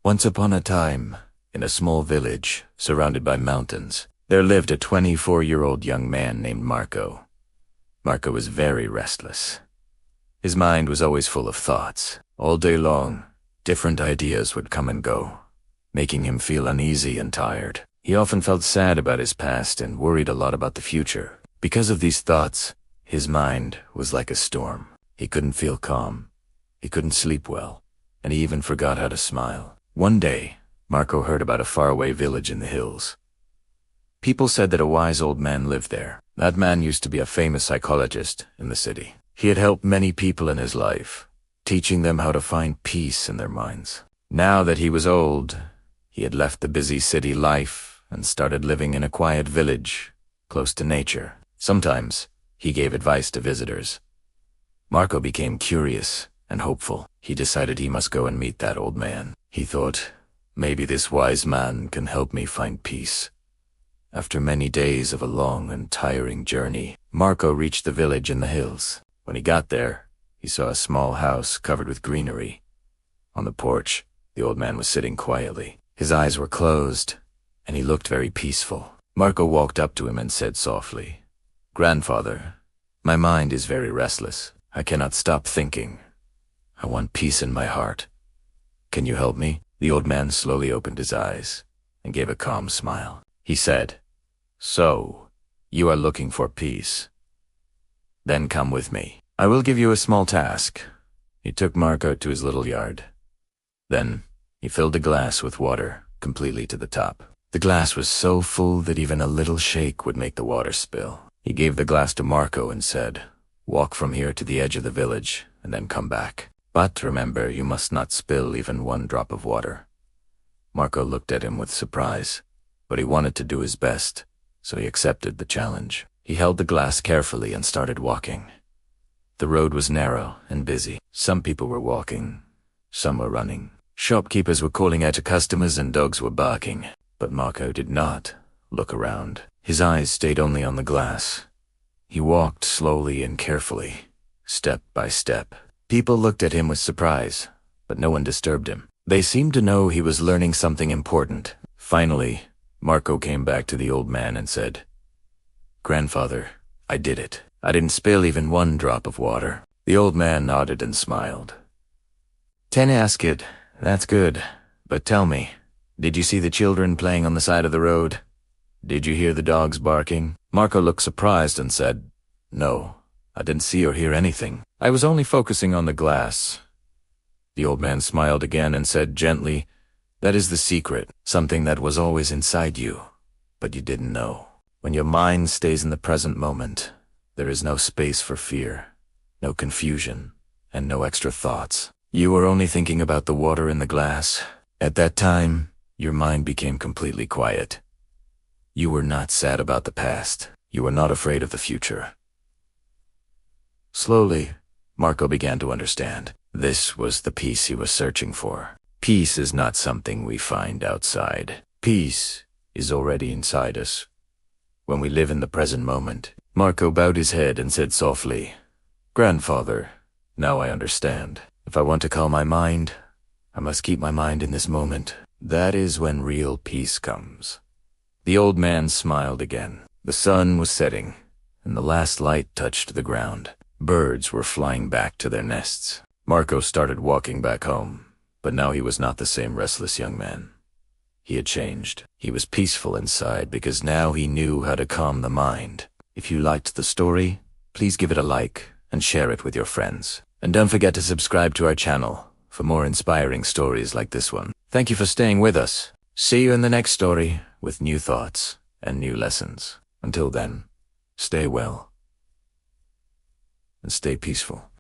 Once upon a time, in a small village surrounded by mountains, there lived a 24-year-old young man named Marco. Marco was very restless. His mind was always full of thoughts. All day long, different ideas would come and go, making him feel uneasy and tired. He often felt sad about his past and worried a lot about the future. Because of these thoughts, his mind was like a storm. He couldn't feel calm. He couldn't sleep well, and he even forgot how to smile. One day, Marco heard about a faraway village in the hills. People said that a wise old man lived there. That man used to be a famous psychologist in the city. He had helped many people in his life, teaching them how to find peace in their minds. Now that he was old, he had left the busy city life and started living in a quiet village, close to nature. Sometimes, he gave advice to visitors. Marco became curious and hopeful. He decided he must go and meet that old man. He thought, maybe this wise man can help me find peace. After many days of a long and tiring journey, Marco reached the village in the hills. When he got there, he saw a small house covered with greenery. On the porch, the old man was sitting quietly. His eyes were closed, and he looked very peaceful. Marco walked up to him and said softly, "Grandfather, my mind is very restless. I cannot stop thinking. I want peace in my heart. Can you help me?" The old man slowly opened his eyes and gave a calm smile. He said, "So, you are looking for peace? Then come with me. I will give you a small task." He took Marco to his little yard. Then, he filled a glass with water completely to the top. The glass was so full that even a little shake would make the water spill. He gave the glass to Marco and said, "Walk from here to the edge of the village and then come back. But remember, you must not spill even one drop of water." Marco looked at him with surprise, but he wanted to do his best, so he accepted the challenge. He held the glass carefully and started walking. The road was narrow and busy. Some people were walking, some were running. Shopkeepers were calling out to customers and dogs were barking. But Marco did not look around. His eyes stayed only on the glass. He walked slowly and carefully, step by step. People looked at him with surprise, but no one disturbed him. They seemed to know he was learning something important. Finally, Marco came back to the old man and said, "Grandfather, I did it. I didn't spill even one drop of water." The old man nodded and smiled. "Ask kid, that's good. But tell me, did you see the children playing on the side of the road? Did you hear the dogs barking?" Marco looked surprised and said, "No, I didn't see or hear anything. I was only focusing on the glass." The old man smiled again and said gently, "That is the secret, something that was always inside you, but you didn't know. When your mind stays in the present moment, there is no space for fear, no confusion, and no extra thoughts. You were only thinking about the water in the glass. At that time, your mind became completely quiet. You were not sad about the past. You were not afraid of the future." Slowly, Marco began to understand. This was the peace he was searching for. Peace is not something we find outside. Peace is already inside us. When we live in the present moment. Marco bowed his head and said softly, "Grandfather, now I understand. If I want to calm my mind, I must keep my mind in this moment. That is when real peace comes." The old man smiled again. The sun was setting, and the last light touched the ground. Birds were flying back to their nests. Marco started walking back home, but now he was not the same restless young man. He had changed. He was peaceful inside because now he knew how to calm the mind. If you liked the story, please give it a like and share it with your friends. And don't forget to subscribe to our channel for more inspiring stories like this one. Thank you for staying with us. See you in the next story with new thoughts and new lessons. Until then, stay well and stay peaceful.